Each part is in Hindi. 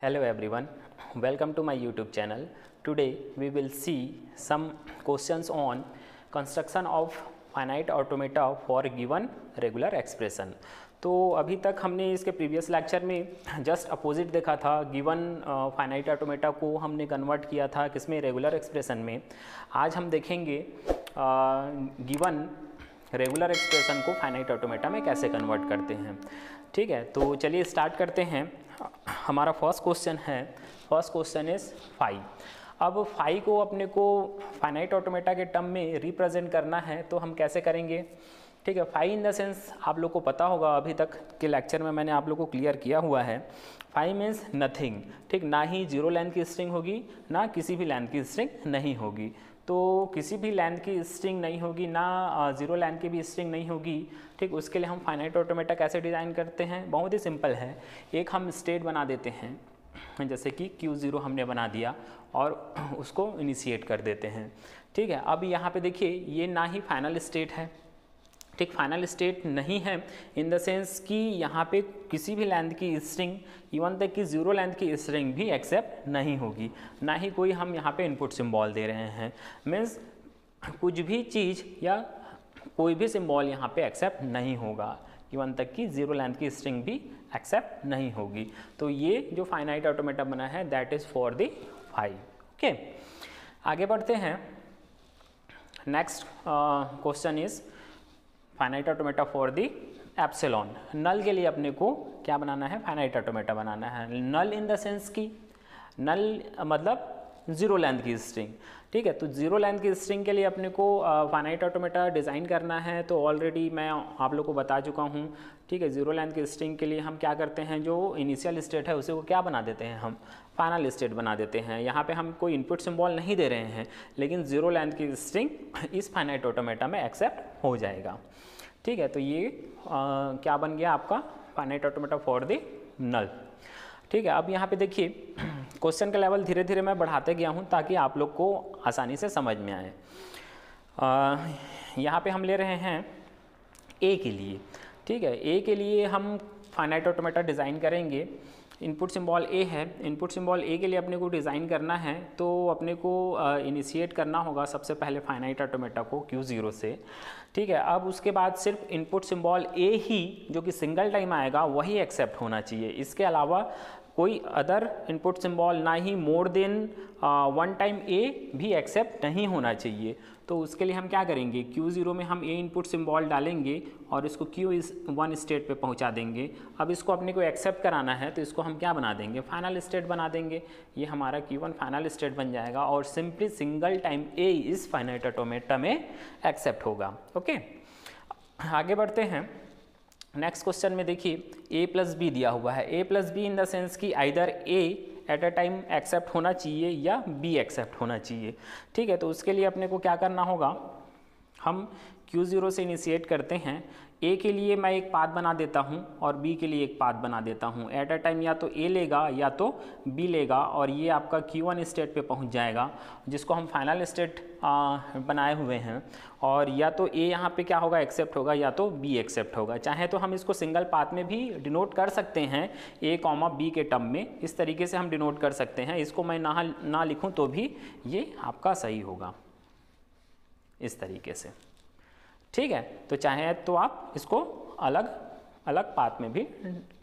Hello everyone, welcome to my YouTube channel. Today we will see some questions on construction of finite automata for given regular expression. तो अभी तक हमने इसके प्रीवियस लेक्चर में जस्ट अपोजिट देखा था, गिवन फाइनाइट ऑटोमेटा को हमने कन्वर्ट किया था किसमें, रेगुलर एक्सप्रेशन में। आज हम देखेंगे गिवन रेगुलर एक्सप्रेशन को फाइनाइट ऑटोमेटा में कैसे कन्वर्ट करते हैं। ठीक है, तो चलिए स्टार्ट करते हैं। हमारा फर्स्ट क्वेश्चन इज फाई। अब फाई को अपने को फाइनाइट ऑटोमेटा के टर्म में रिप्रेजेंट करना है, तो हम कैसे करेंगे। ठीक है, फाई इन द सेंस आप लोग को पता होगा, अभी तक के लेक्चर में मैंने आप लोग को क्लियर किया हुआ है। Phi means nothing. ठीक, ना ही जीरो लेंथ की स्ट्रिंग होगी, ना किसी भी लेंथ की स्ट्रिंग नहीं होगी। तो किसी भी लेंथ की स्ट्रिंग नहीं होगी, ना जीरो लेंथ की भी स्ट्रिंग नहीं होगी। ठीक, उसके लिए हम फाइनाइट ऑटोमेटा कैसे डिज़ाइन करते हैं, बहुत ही सिंपल है। एक हम स्टेट बना देते हैं, जैसे कि Q0 हमने बना दिया और उसको इनिशिएट कर देते हैं। ठीक है, अब यहाँ पे देखिए, ये ना ही फाइनल स्टेट है। ठीक, फाइनल स्टेट नहीं है इन द सेंस कि यहाँ पे किसी भी लेंथ की स्ट्रिंग, इवन तक कि जीरो लेंथ की स्ट्रिंग भी एक्सेप्ट नहीं होगी, ना ही कोई हम यहाँ पे इनपुट सिंबल दे रहे हैं। मीन्स कुछ भी चीज़ या कोई भी सिंबल यहाँ पे एक्सेप्ट नहीं होगा, इवन तक कि जीरो लेंथ की स्ट्रिंग भी एक्सेप्ट नहीं होगी। तो ये जो फाइनाइट ऑटोमेटा बना है that is for the phi. Okay, आगे बढ़ते हैं। Next question is finite automata for the epsilon. Null के लिए अपने को क्या बनाना है, फाइनाइट ऑटोमेटा बनाना है। नल इन द सेंस की, नल मतलब जीरो लेंथ की स्ट्रिंग। ठीक है, तो जीरो लेंथ की स्ट्रिंग के लिए अपने को फाइनाइट ऑटोमेटा डिज़ाइन करना है। तो ऑलरेडी मैं आप लोग को बता चुका हूँ। ठीक है, जीरो लेंथ की स्ट्रिंग के लिए हम क्या करते हैं, जो इनिशियल स्टेट है उसे को क्या बना देते हैं, हम फाइनल स्टेट बना देते हैं। यहाँ पे हम कोई इनपुट सिंबल नहीं दे रहे हैं, लेकिन जीरो लेंथ की स्ट्रिंग इस फाइनाइट ऑटोमेटा में एक्सेप्ट हो जाएगा। ठीक है, तो ये क्या बन गया आपका finite automata for the null. ठीक है, अब यहाँ पे देखिए, क्वेश्चन का लेवल धीरे धीरे मैं बढ़ाते गया हूँ ताकि आप लोग को आसानी से समझ में आए। यहाँ पे हम ले रहे हैं ए के लिए। ठीक है, ए के लिए हम फाइनाइट ऑटोमेटा डिज़ाइन करेंगे। इनपुट सिंबल ए है, इनपुट सिंबल ए के लिए अपने को डिज़ाइन करना है, तो अपने को इनिशिएट करना होगा सबसे पहले फाइनाइट ऑटोमेटा को Q0 से। ठीक है, अब उसके बाद सिर्फ इनपुट सिंबल ए ही जो कि सिंगल टाइम आएगा वही एक्सेप्ट होना चाहिए। इसके अलावा कोई अदर इनपुट सिंबल, ना ही मोर देन वन टाइम ए भी एक्सेप्ट नहीं होना चाहिए। तो उसके लिए हम क्या करेंगे, Q0 में हम ए इनपुट सिंबल डालेंगे और इसको Q1 स्टेट पे पहुंचा देंगे। अब इसको अपने को एक्सेप्ट कराना है, तो इसको हम क्या बना देंगे, फाइनल स्टेट बना देंगे। ये हमारा Q1 फाइनल स्टेट बन जाएगा और सिंपली सिंगल टाइम ए इस फाइनाइट ऑटोमेटा में एक्सेप्ट होगा। ओके, आगे बढ़ते हैं। नेक्स्ट क्वेश्चन में देखिए, ए प्लस बी दिया हुआ है। A plus B in the sense कि either A at a time accept होना चाहिए या बी एक्सेप्ट होना चाहिए। ठीक है, तो उसके लिए अपने को क्या करना होगा, हम Q0 से इनिशिएट करते हैं। ए के लिए मैं एक पाथ बना देता हूं और बी के लिए एक पाथ बना देता हूं। एट अ टाइम या तो ए लेगा या तो बी लेगा और ये आपका Q1 स्टेट पे पहुंच जाएगा, जिसको हम फाइनल स्टेट बनाए हुए हैं। और या तो ए यहाँ पे क्या होगा, एक्सेप्ट होगा, या तो बी एक्सेप्ट होगा। चाहे तो हम इसको सिंगल पाथ में भी डिनोट कर सकते हैं, ए कॉमा बी के टर्म में। इस तरीके से हम डिनोट कर सकते हैं। इसको मैं ना लिखूँ तो भी ये आपका सही होगा, इस तरीके से। ठीक है, तो चाहे तो आप इसको अलग अलग पाथ में भी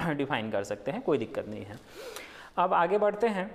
डिफाइन कर सकते हैं, कोई दिक्कत नहीं है। अब आगे बढ़ते हैं।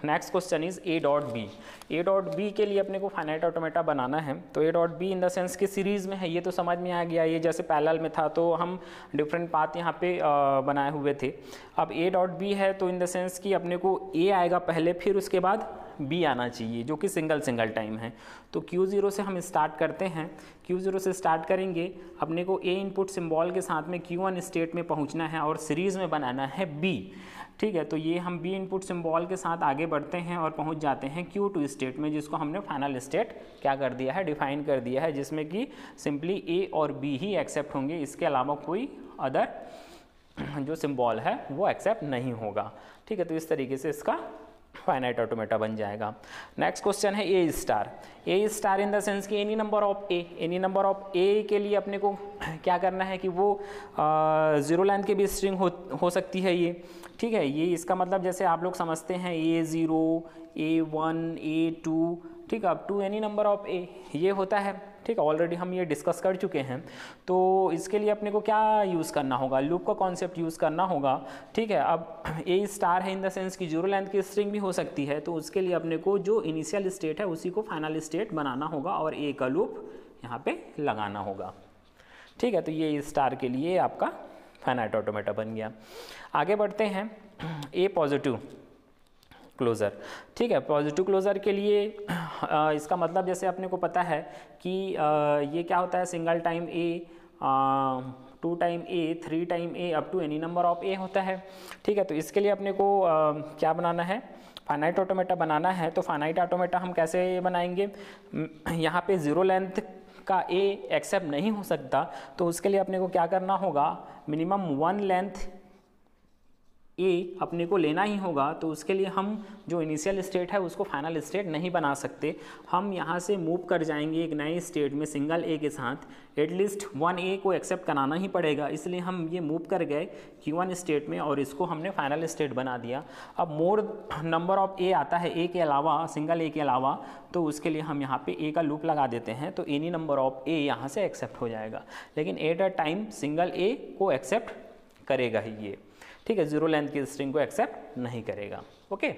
Next question is A dot B. A dot B के लिए अपने को फाइनाइट ऑटोमेटा बनाना है। तो A dot B in the sense कि सीरीज़ में है, ये तो समझ में आ गया। ये जैसे पैरेलल में था तो हम डिफरेंट पाथ यहाँ पे बनाए हुए थे। अब ए डॉट बी है तो इन द सेंस कि अपने को ए आएगा पहले, फिर उसके बाद बी आना चाहिए, जो कि सिंगल टाइम है। तो Q0 से हम स्टार्ट करते हैं। Q0 से स्टार्ट करेंगे, अपने को ए इनपुट सिंबल के साथ में Q1 स्टेट में पहुंचना है और सीरीज़ में बनाना है बी। ठीक है, तो ये हम बी इनपुट सिंबल के साथ आगे बढ़ते हैं और पहुंच जाते हैं Q2 स्टेट में, जिसको हमने फाइनल स्टेट क्या कर दिया है, डिफाइन कर दिया है, जिसमें कि सिंपली ए और बी ही एक्सेप्ट होंगे। इसके अलावा कोई अदर जो सिंबल है वो एक्सेप्ट नहीं होगा। ठीक है, तो इस तरीके से इसका फाइनाइट ऑटोमेटा बन जाएगा। नेक्स्ट क्वेश्चन है A star. A star in the sense कि any number of A, any number of A के लिए अपने को क्या करना है कि वो जीरो लेंथ की भी स्ट्रिंग हो सकती है ये। ठीक है, ये इसका मतलब जैसे आप लोग समझते हैं A0, A1, A2, ठीक है, up to any number of A ये होता है। ठीक है, ऑलरेडी हम ये डिस्कस कर चुके हैं। तो इसके लिए अपने को क्या यूज़ करना होगा, लूप का कॉन्सेप्ट यूज़ करना होगा। ठीक है, अब ए स्टार है इन द सेंस कि जीरो लेंथ की स्ट्रिंग भी हो सकती है, तो उसके लिए अपने को जो इनिशियल स्टेट है उसी को फाइनल स्टेट बनाना होगा और ए का लूप यहाँ पे लगाना होगा। ठीक है, तो ये स्टार के लिए आपका फाइनाइट ऑटोमेटा बन गया। आगे बढ़ते हैं, ए पॉजिटिव क्लोज़र। ठीक है, पॉजिटिव क्लोज़र के लिए इसका मतलब जैसे अपने को पता है कि ये क्या होता है, single time A, 2 time A, 3 time A, up to any number of A होता है। ठीक है, तो इसके लिए अपने को क्या बनाना है, फाइनाइट ऑटोमेटा बनाना है। तो फाइनाइट ऑटोमेटा हम कैसे बनाएंगे, यहाँ पे ज़ीरो लेंथ का ए एक्सेप्ट नहीं हो सकता, तो उसके लिए अपने को क्या करना होगा, मिनिमम 1 लेंथ ए अपने को लेना ही होगा। तो उसके लिए हम जो इनिशियल स्टेट है उसको फाइनल स्टेट नहीं बना सकते, हम यहाँ से मूव कर जाएंगे एक नए स्टेट में सिंगल ए के साथ। एटलीस्ट 1 ए को एक्सेप्ट कराना ही पड़ेगा, इसलिए हम ये मूव कर गए Q1 स्टेट में और इसको हमने फाइनल स्टेट बना दिया। अब मोर नंबर ऑफ ए आता है ए के अलावा, सिंगल ए के अलावा, तो उसके लिए हम यहाँ पे ए का लूप लगा देते हैं, तो एनी नंबर ऑफ ए यहाँ से एक्सेप्ट हो जाएगा। लेकिन एट अ टाइम सिंगल ए को एक्सेप्ट करेगा ही ये। ठीक है, जीरो लेंथ की स्ट्रिंग को एक्सेप्ट नहीं करेगा। ओके,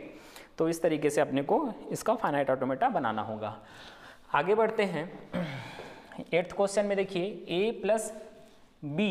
तो इस तरीके से अपने को इसका फाइनाइट ऑटोमेटा बनाना होगा। आगे बढ़ते हैं, 8th क्वेश्चन में देखिए, ए plus B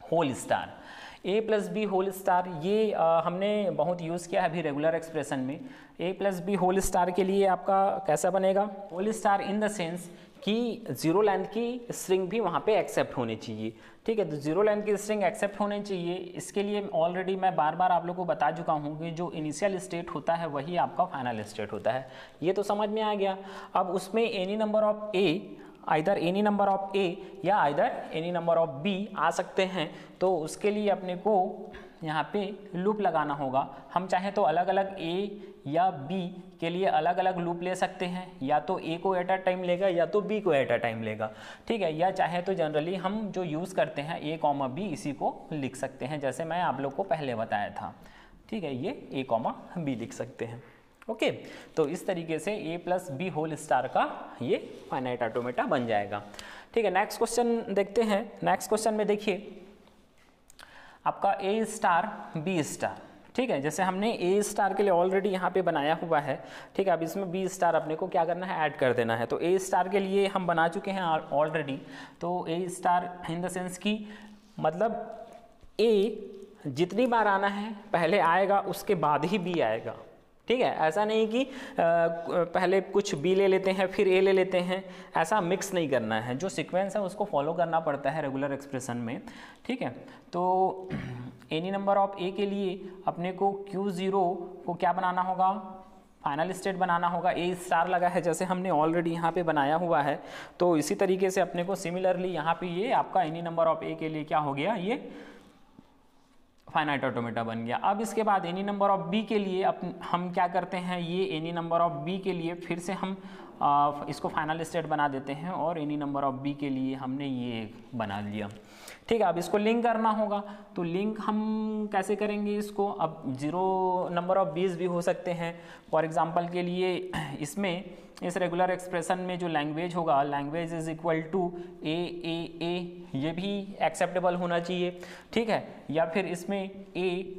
whole star. A plus B whole star ये हमने बहुत यूज़ किया है अभी रेगुलर एक्सप्रेशन में। A plus B whole star के लिए आपका कैसा बनेगा, whole star in the sense कि जीरो लेंथ की स्ट्रिंग भी वहाँ पे एक्सेप्ट होनी चाहिए। ठीक है, तो जीरो लेंथ की स्ट्रिंग एक्सेप्ट होनी चाहिए। इसके लिए ऑलरेडी मैं बार बार आप लोगों को बता चुका हूँ कि जो इनिशियल स्टेट होता है वही आपका फाइनल स्टेट होता है, ये तो समझ में आ गया। अब उसमें any number of A, either any number of A या either any number of B आ सकते हैं, तो उसके लिए अपने को यहाँ पे लूप लगाना होगा। हम चाहे तो अलग अलग ए या बी के लिए अलग अलग लूप ले सकते हैं, या तो ए को एट अ टाइम लेगा या तो बी को एट अ टाइम लेगा। ठीक है, या चाहे तो जनरली हम जो यूज़ करते हैं ए कॉमा बी, इसी को लिख सकते हैं, जैसे मैं आप लोग को पहले बताया था। ठीक है, ये ए कॉमा बी लिख सकते हैं। ओके, तो इस तरीके से ए प्लस बी होल स्टार का ये फाइनाइट ऑटोमेटा बन जाएगा। ठीक है, नेक्स्ट क्वेश्चन देखते हैं। नेक्स्ट क्वेश्चन में देखिए आपका ए स्टार बी स्टार। ठीक है, जैसे हमने ए स्टार के लिए ऑलरेडी यहाँ पे बनाया हुआ है। ठीक है, अब इसमें बी स्टार अपने को क्या करना है, ऐड कर देना है। तो ए स्टार के लिए हम बना चुके हैं ऑलरेडी। तो ए स्टार इन द सेंस की मतलब ए जितनी बार आना है पहले आएगा, उसके बाद ही बी आएगा। ठीक है, ऐसा नहीं कि पहले कुछ बी ले लेते हैं फिर ए ले लेते हैं, ऐसा मिक्स नहीं करना है। जो सीक्वेंस है उसको फॉलो करना पड़ता है रेगुलर एक्सप्रेशन में। ठीक है, तो एनी नंबर ऑफ ए के लिए अपने को Q0 को क्या बनाना होगा, फाइनल स्टेट बनाना होगा। ए स्टार लगा है जैसे हमने ऑलरेडी यहाँ पे बनाया हुआ है, तो इसी तरीके से अपने को सिमिलरली यहाँ पे ये आपका एनी नंबर ऑफ ए के लिए क्या हो गया, ये फाइनाइट ऑटोमेटा बन गया। अब इसके बाद एनी नंबर ऑफ बी के लिए हम क्या करते हैं, ये एनी नंबर ऑफ बी के लिए फिर से हम इसको फाइनल स्टेट बना देते हैं और एनी नंबर ऑफ बी के लिए हमने ये बना लिया। ठीक है, अब इसको लिंक करना होगा, तो लिंक हम कैसे करेंगे इसको, अब जीरो नंबर ऑफ बीज भी हो सकते हैं। फॉर एग्जांपल के लिए इसमें इस रेगुलर एक्सप्रेशन में जो लैंग्वेज होगा, लैंग्वेज इज इक्वल टू ए, ये भी एक्सेप्टेबल होना चाहिए। ठीक है, या फिर इसमें ए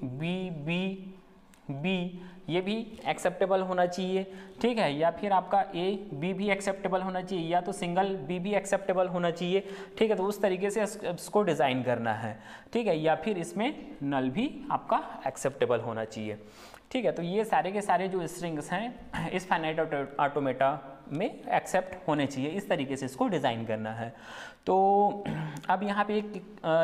बी ये भी एक्सेप्टेबल होना चाहिए। ठीक है, या फिर आपका ए बी भी एक्सेप्टेबल होना चाहिए, या तो सिंगल बी भी एक्सेप्टेबल होना चाहिए। ठीक है, तो उस तरीके से इसको डिज़ाइन करना है। ठीक है, या फिर इसमें नल भी आपका एक्सेप्टेबल होना चाहिए। ठीक है, तो ये सारे के सारे जो स्ट्रिंग्स हैं इस फाइनाइट ऑटोमेटा में एक्सेप्ट होने चाहिए, इस तरीके से इसको डिज़ाइन करना है। तो अब यहाँ पे एक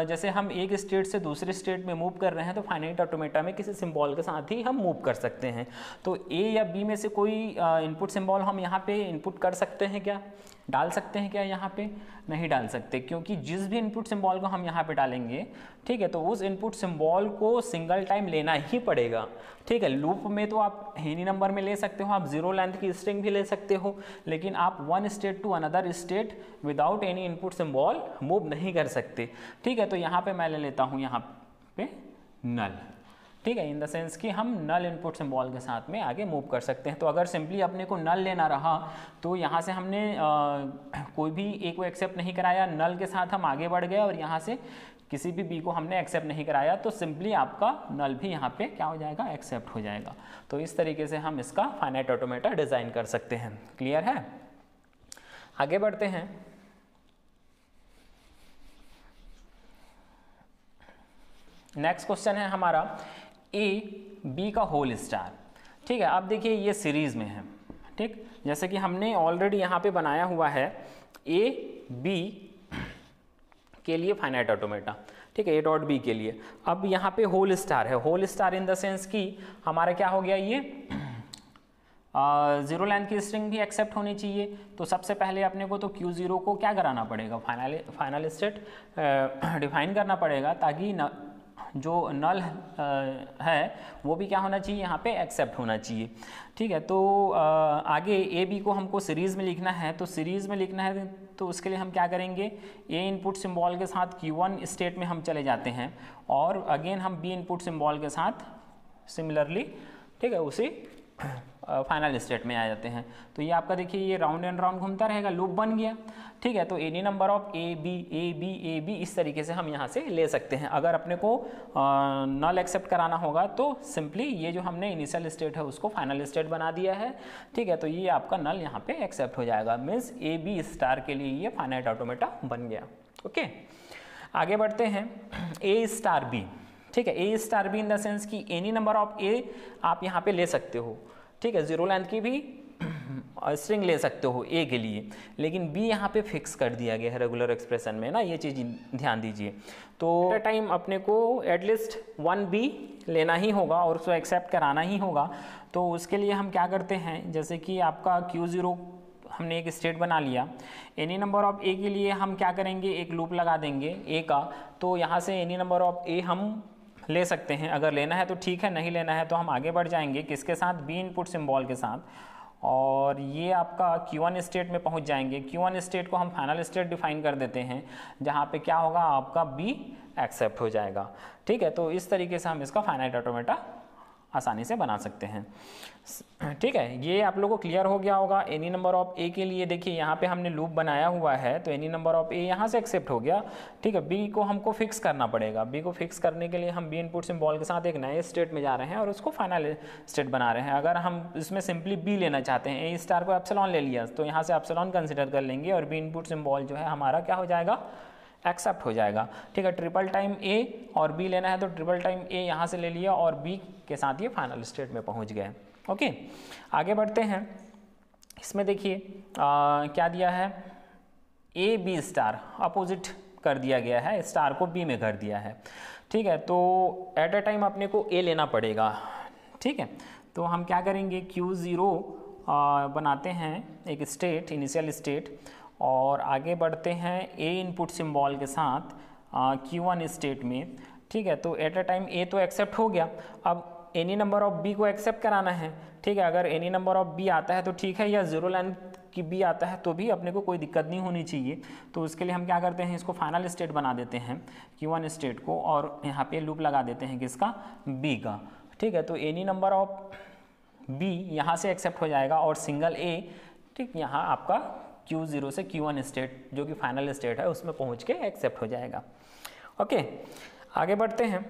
जैसे हम एक स्टेट से दूसरे स्टेट में मूव कर रहे हैं, तो फाइनाइट ऑटोमेटा में किसी सिंबल के साथ ही हम मूव कर सकते हैं। तो ए या बी में से कोई इनपुट सिंबल हम यहाँ पे इनपुट कर सकते हैं क्या, डाल सकते हैं क्या, यहाँ पे नहीं डाल सकते, क्योंकि जिस भी इनपुट सिंबल को हम यहाँ पे डालेंगे, ठीक है, तो उस इनपुट सिंबल को सिंगल टाइम लेना ही पड़ेगा। ठीक है, लूप में तो आप एनी नंबर में ले सकते हो, आप जीरो लेंथ की स्ट्रिंग भी ले सकते हो, लेकिन आप one state to another state without any input symbol move नहीं कर सकते। ठीक है, तो यहाँ पे मैं ले लेता हूँ यहाँ पे नल। ठीक है, इन द सेंस कि हम नल इनपुट सिंबल के साथ में आगे मूव कर सकते हैं। तो अगर सिंपली अपने को नल लेना रहा तो यहाँ से हमने कोई भी ए को एक्सेप्ट नहीं कराया, नल के साथ हम आगे बढ़ गए और यहाँ से किसी भी बी को हमने एक्सेप्ट नहीं कराया, तो सिंपली आपका नल भी यहाँ पे क्या हो जाएगा, एक्सेप्ट हो जाएगा। तो इस तरीके से हम इसका फाइनाइट ऑटोमेटा डिज़ाइन कर सकते हैं। क्लियर है? आगे बढ़ते हैं। नेक्स्ट क्वेश्चन है हमारा ए बी का होल स्टार। ठीक है, अब देखिए ये सीरीज में है। ठीक, जैसे कि हमने ऑलरेडी यहाँ पे बनाया हुआ है ए बी के लिए फाइनाइट ऑटोमेटा। ठीक है, ए डॉट बी के लिए। अब यहाँ पे होल स्टार है, whole star in the sense कि हमारा क्या हो गया, ये जीरो लेंथ की स्ट्रिंग भी एक्सेप्ट होनी चाहिए। तो सबसे पहले अपने को तो Q0 को क्या कराना पड़ेगा, फाइनल स्टेट डिफाइन करना पड़ेगा, ताकि जो नल है वो भी क्या होना चाहिए, यहाँ पे एक्सेप्ट होना चाहिए। ठीक है, तो आगे ए बी को हमको सीरीज़ में लिखना है। तो सीरीज़ में लिखना है तो उसके लिए हम क्या करेंगे, ए इनपुट सिंबल के साथ Q1 स्टेट में हम चले जाते हैं और अगेन हम बी इनपुट सिंबल के साथ सिमिलरली, ठीक है, उसी फाइनल स्टेट में आ जाते हैं। तो ये आपका देखिए ये राउंड एंड राउंड घूमता रहेगा, लूप बन गया। ठीक है, तो any number of A B इस तरीके से हम यहाँ से ले सकते हैं। अगर अपने को नल एक्सेप्ट कराना होगा तो सिंपली ये जो हमने इनिशियल स्टेट है उसको फाइनल स्टेट बना दिया है। ठीक है, तो ये आपका नल यहाँ पे एक्सेप्ट हो जाएगा, मीन्स ए बी स्टार के लिए ये फाइनाइट ऑटोमेटा बन गया। ओके, आगे बढ़ते हैं। ए स्टार बी, ठीक है, A star B in the sense कि एनी नंबर ऑफ ए आप यहाँ पे ले सकते हो। ठीक है, जीरो लेंथ की भी स्ट्रिंग ले सकते हो ए के लिए, लेकिन बी यहाँ पे फिक्स कर दिया गया है रेगुलर एक्सप्रेशन में ना, ये चीज़ ध्यान दीजिए। तो एट टाइम अपने को एटलीस्ट 1 बी लेना ही होगा और उसको एक्सेप्ट कराना ही होगा। तो उसके लिए हम क्या करते हैं, जैसे कि आपका Q0 हमने एक स्टेट बना लिया, एनी नंबर ऑफ ए के लिए हम क्या करेंगे, एक लूप लगा देंगे ए का। तो यहाँ से एनी नंबर ऑफ ए हम ले सकते हैं, अगर लेना है तो ठीक है, नहीं लेना है तो हम आगे बढ़ जाएंगे किसके साथ, बी इनपुट सिंबल के साथ, और ये आपका Q1 स्टेट में पहुंच जाएंगे। Q1 स्टेट को हम फाइनल स्टेट डिफाइन कर देते हैं, जहाँ पे क्या होगा, आपका बी एक्सेप्ट हो जाएगा। ठीक है, तो इस तरीके से हम इसका फाइनाइट ऑटोमेटा आसानी से बना सकते हैं। ठीक है, ये आप लोगों को क्लियर हो गया होगा। एनी नंबर ऑफ ए के लिए देखिए यहाँ पे हमने लूप बनाया हुआ है, तो एनी नंबर ऑफ ए यहाँ से एक्सेप्ट हो गया। ठीक है, बी को हमको फिक्स करना पड़ेगा। बी को फिक्स करने के लिए हम बी इनपुट सिंबल के साथ एक नए स्टेट में जा रहे हैं और उसको फाइनल स्टेट बना रहे हैं। अगर हम इसमें सिंपली बी लेना चाहते हैं, ए स्टार को एप्सिलॉन ले लिया, तो यहाँ से एप्सिलॉन कंसिडर कर लेंगे और बी इनपुट सिंबल जो है हमारा क्या हो जाएगा, एक्सेप्ट हो जाएगा। ठीक है, ट्रिपल टाइम ए और बी लेना है तो ट्रिपल टाइम ए यहाँ से ले लिया और बी के साथ ये फाइनल स्टेट में पहुँच गए। ओके, आगे बढ़ते हैं। इसमें देखिए क्या दिया है, ए बी स्टार अपोजिट कर दिया गया है, स्टार को बी में कर दिया है। ठीक है, तो एट अ टाइम अपने को ए लेना पड़ेगा। ठीक है, तो हम क्या करेंगे, Q0 बनाते हैं एक स्टेट, इनिशियल स्टेट, और आगे बढ़ते हैं ए इनपुट सिंबल के साथ Q1 स्टेट में। ठीक है, तो एट अ टाइम ए तो एक्सेप्ट हो गया, अब एनी नंबर ऑफ बी को एक्सेप्ट कराना है। ठीक है, अगर एनी नंबर ऑफ बी आता है तो ठीक है, या जीरो लेंथ की बी आता है तो भी अपने को कोई दिक्कत नहीं होनी चाहिए। तो उसके लिए हम क्या करते हैं, इसको फाइनल स्टेट बना देते हैं Q1 स्टेट को, और यहाँ पे लूप लगा देते हैं किसका, बी का। ठीक है, तो एनी नंबर ऑफ बी यहाँ से एक्सेप्ट हो जाएगा और सिंगल ए, ठीक, यहाँ आपका Q0 से Q1 स्टेट जो कि फाइनल स्टेट है उसमें पहुँच के एक्सेप्ट हो जाएगा। ओके, आगे बढ़ते हैं।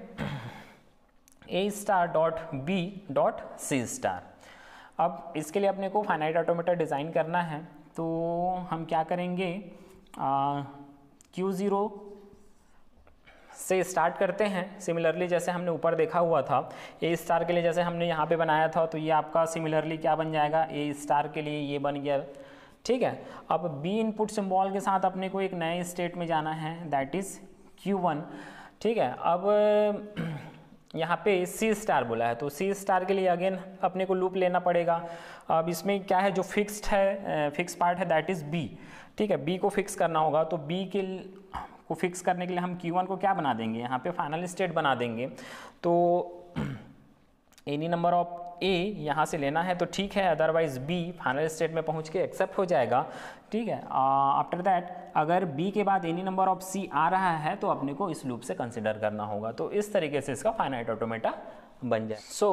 A star dot B dot C star. अब इसके लिए अपने को फाइनाइट ऑटोमेटा डिज़ाइन करना है, तो हम क्या करेंगे, Q0 से स्टार्ट करते हैं। सिमिलरली जैसे हमने ऊपर देखा हुआ था, ए स्टार के लिए जैसे हमने यहाँ पे बनाया था, तो ये आपका सिमिलरली क्या बन जाएगा, ए स्टार के लिए ये बन गया। ठीक है, अब बी इनपुट सिंबल के साथ अपने को एक नए स्टेट में जाना है, दैट इज़ Q1। ठीक है, अब यहाँ पे सी स्टार बोला है, तो सी स्टार के लिए अगेन अपने को लूप लेना पड़ेगा। अब इसमें क्या है, जो फिक्स्ड है, फिक्स पार्ट है, दैट इज़ बी। ठीक है, बी को फिक्स करना होगा, तो बी के को फिक्स करने के लिए हम Q1 को क्या बना देंगे, यहाँ पे फाइनल स्टेट बना देंगे। तो एनी नंबर ऑफ ए यहाँ से लेना है तो ठीक है, अदरवाइज बी फाइनल स्टेट में पहुँच के एक्सेप्ट हो जाएगा। ठीक है, आफ्टर दैट अगर बी के बाद एनी नंबर ऑफ सी आ रहा है तो अपने को इस लूप से कंसिडर करना होगा। तो इस तरीके से इसका फाइनाइट ऑटोमेटा बन जाए। सो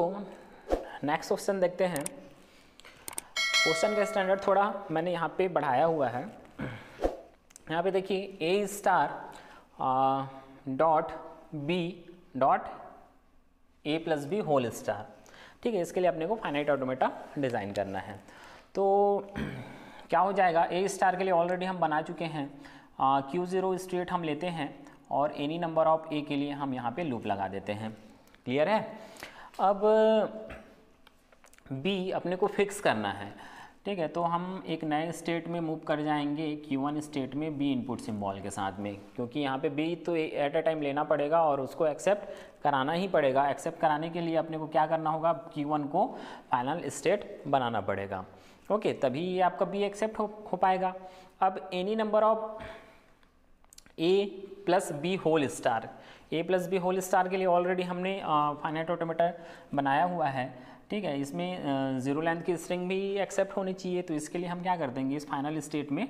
नेक्स्ट क्वेश्चन देखते हैं। क्वेश्चन का स्टैंडर्ड थोड़ा मैंने यहाँ पे बढ़ाया हुआ है। यहाँ पे देखिए A star dot B dot A plus B whole star, ठीक है। इसके लिए अपने को फाइनाइट ऑटोमेटा डिज़ाइन करना है। तो क्या हो जाएगा, ए स्टार के लिए ऑलरेडी हम बना चुके हैं। Q0 स्टेट हम लेते हैं और एनी नंबर ऑफ ए के लिए हम यहाँ पे लूप लगा देते हैं। क्लियर है। अब बी अपने को फिक्स करना है, ठीक है। तो हम एक नए स्टेट में मूव कर जाएंगे Q1 स्टेट में बी इनपुट सिंबल के साथ में, क्योंकि यहाँ पे बी तो एट अ टाइम लेना पड़ेगा और उसको एक्सेप्ट कराना ही पड़ेगा। एक्सेप्ट कराने के लिए अपने को क्या करना होगा, Q1 को फाइनल स्टेट बनाना पड़ेगा। ओके, तभी ये आपका बी एक्सेप्ट हो पाएगा। अब any number of A plus B whole star, A plus B whole star के लिए ऑलरेडी हमने फाइनाइट ऑटोमेटा बनाया हुआ है, ठीक है। इसमें जीरो लेंथ की स्ट्रिंग भी एक्सेप्ट होनी चाहिए। तो इसके लिए हम क्या कर देंगे, इस फाइनल स्टेट में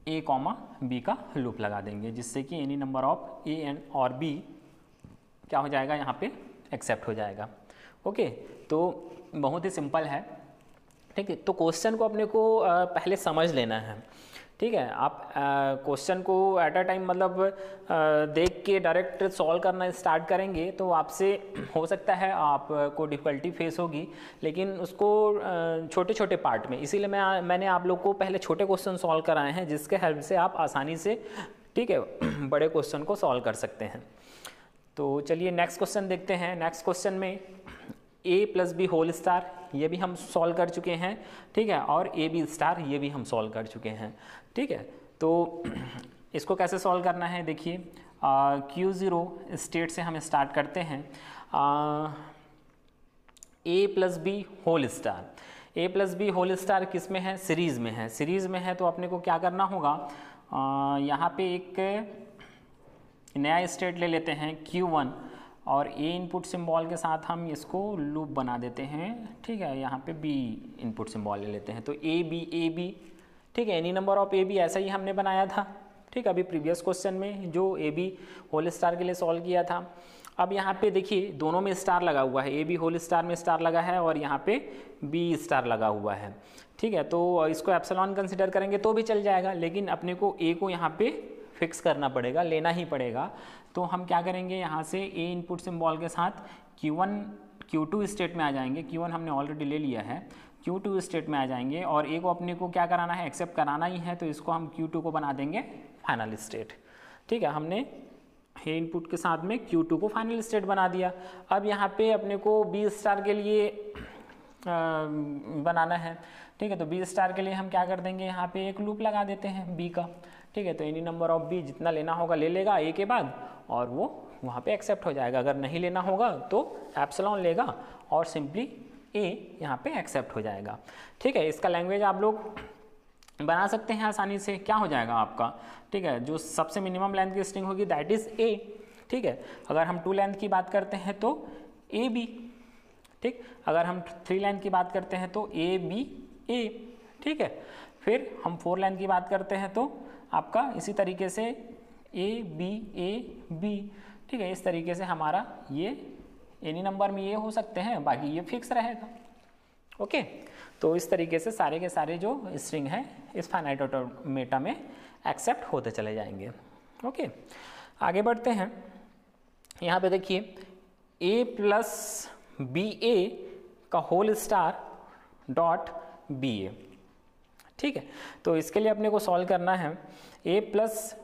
ए कॉमा बी का लूप लगा देंगे, जिससे कि any number of A and और बी क्या हो जाएगा, यहाँ पे एक्सेप्ट हो जाएगा। ओके, तो बहुत ही सिंपल है, ठीक है। तो क्वेश्चन को अपने को पहले समझ लेना है, ठीक है। आप क्वेश्चन को एट अ टाइम मतलब देख के डायरेक्ट सॉल्व करना स्टार्ट करेंगे तो आपसे हो सकता है आपको डिफ़िकल्टी फेस होगी, लेकिन उसको छोटे छोटे पार्ट में, इसीलिए मैंने आप लोग को पहले छोटे क्वेश्चन सॉल्व कराए हैं, जिसके हेल्प से आप आसानी से, ठीक है, बड़े क्वेश्चन को सॉल्व कर सकते हैं। तो चलिए नेक्स्ट क्वेश्चन देखते हैं। नेक्स्ट क्वेश्चन में A plus B whole star, ये भी हम सॉल्व कर चुके हैं, ठीक है। और ए बी स्टार, ये भी हम सॉल्व कर चुके हैं, ठीक है। तो इसको कैसे सॉल्व करना है, देखिए Q0 स्टेट से हम स्टार्ट करते हैं। ए plus B whole star, A plus B whole star किस में है, सीरीज़ में है। सीरीज़ में है तो अपने को क्या करना होगा, यहाँ पे एक नया स्टेट ले लेते हैं Q1 और ए इनपुट सिंबल के साथ हम इसको लूप बना देते हैं, ठीक है। यहाँ पे बी इनपुट सिंबल ले लेते हैं, तो ए बी, ठीक है। Any number of A B ऐसा ही हमने बनाया था, ठीक है, अभी प्रीवियस क्वेश्चन में जो ए बी होल स्टार के लिए सॉल्व किया था। अब यहाँ पे देखिए दोनों में स्टार लगा हुआ है, ए बी होल स्टार में स्टार लगा है और यहाँ पे बी स्टार लगा हुआ है, ठीक है। तो इसको एप्सिलॉन कंसिडर करेंगे तो भी चल जाएगा, लेकिन अपने को ए को यहाँ पे फिक्स करना पड़ेगा, लेना ही पड़ेगा। तो हम क्या करेंगे, यहाँ से ए इनपुट सिंबल के साथ Q2 स्टेट में आ जाएंगे। Q1 हमने ऑलरेडी ले लिया है, Q2 स्टेट में आ जाएंगे और ए को अपने को क्या कराना है, एक्सेप्ट कराना ही है। तो इसको हम Q2 को बना देंगे फाइनल स्टेट, ठीक है। हमने ए इनपुट के साथ में Q2 को फाइनल स्टेट बना दिया। अब यहाँ पे अपने को बी स्टार के लिए बनाना है, ठीक है। तो बी स्टार के लिए हम क्या कर देंगे, यहाँ पे एक लूप लगा देते हैं बी का, ठीक है। तो एनी नंबर ऑफ बी जितना लेना होगा ले लेगा ए के बाद और वो वहाँ पे एक्सेप्ट हो जाएगा। अगर नहीं लेना होगा तो एप्सिलॉन लेगा और सिंपली ए यहाँ पे एक्सेप्ट हो जाएगा, ठीक है। इसका लैंग्वेज आप लोग बना सकते हैं आसानी से। क्या हो जाएगा आपका, ठीक है, जो सबसे मिनिमम लेंथ की स्ट्रिंग होगी दैट इज़ ए, ठीक है। अगर हम 2 लेंथ की बात करते हैं तो ए बी, ठीक। अगर हम 3 लेंथ की बात करते हैं तो ए बी ए, ठीक है। फिर हम 4 लेंथ की बात करते हैं तो आपका इसी तरीके से ए बी, ठीक है। इस तरीके से हमारा ये एनी नंबर में ये हो सकते हैं, बाकी ये फिक्स रहेगा। ओके, तो इस तरीके से सारे के सारे जो स्ट्रिंग है इस फाइनाइट ऑटोमेटा में एक्सेप्ट होते चले जाएंगे। ओके, आगे बढ़ते हैं। यहाँ पे देखिए ए प्लस बी ए का whole star dot B A, ठीक है। तो इसके लिए अपने को सॉल्व करना है A plus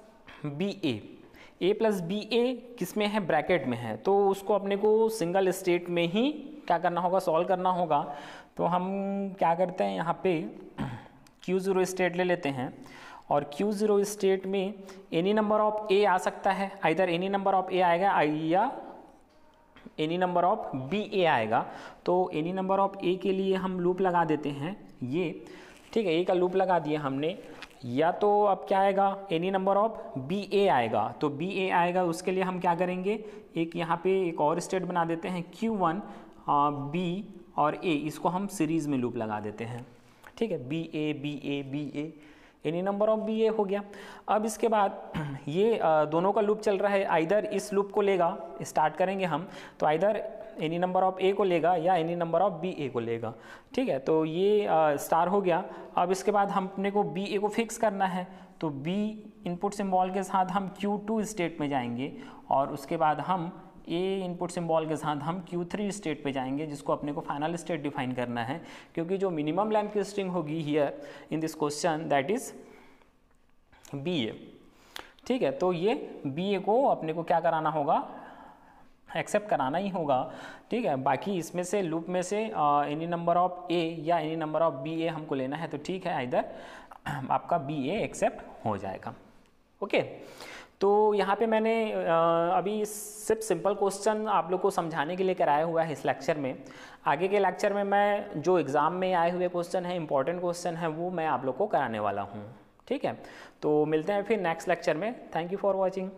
B A plus B ए किस में है, ब्रैकेट में है। तो उसको अपने को सिंगल स्टेट में ही क्या करना होगा, सॉल्व करना होगा। तो हम क्या करते हैं, यहाँ पे Q0 स्टेट ले लेते हैं और Q0 स्टेट में एनी नंबर ऑफ ए आ सकता है, आइदर एनी नंबर ऑफ ए आएगा या एनी नंबर ऑफ बी ए आएगा। तो एनी नंबर ऑफ ए के लिए हम लूप लगा देते हैं ये, ठीक है। ए का लूप लगा दिया हमने, या तो अब क्या आएगा, एनी नंबर ऑफ बी ए आएगा। तो बी ए आएगा, उसके लिए हम क्या करेंगे, एक यहाँ पे एक और स्टेट बना देते हैं Q1 बी और ए, इसको हम सीरीज़ में लूप लगा देते हैं, ठीक है। B A any number of B A हो गया। अब इसके बाद ये दोनों का लूप चल रहा है, आइदर इस लूप को लेगा, स्टार्ट करेंगे हम तो आइदर एनी नंबर ऑफ ए को लेगा या एनी नंबर ऑफ बी ए को लेगा, ठीक है। तो ये स्टार हो गया। अब इसके बाद हम अपने को बी ए को फिक्स करना है, तो बी इनपुट सिंबल के साथ हम Q2 स्टेट में जाएंगे और उसके बाद हम ए इनपुट सिंबल के साथ हम Q3 स्टेट पे जाएंगे, जिसको अपने को फाइनल स्टेट डिफाइन करना है, क्योंकि जो मिनिमम लेंथ की स्ट्रिंग होगी here in this question that is B A, ठीक है। तो ये बी ए को अपने को क्या कराना होगा, एक्सेप्ट कराना ही होगा, ठीक है। बाकी इसमें से लूप में से एनी नंबर ऑफ ए या एनी नंबर ऑफ बी ए हमको लेना है, तो ठीक है, आइदर आपका बी ए एक्सेप्ट हो जाएगा। ओके, तो यहाँ पे मैंने अभी सिर्फ सिंपल क्वेश्चन आप लोग को समझाने के लिए कराया हुआ है इस लेक्चर में। आगे के लेक्चर में मैं जो एग्ज़ाम में आए हुए क्वेश्चन हैं, इंपॉर्टेंट क्वेश्चन हैं, वो मैं आप लोग को कराने वाला हूँ, ठीक है। तो मिलते हैं फिर नेक्स्ट लेक्चर में। Thank you for watching.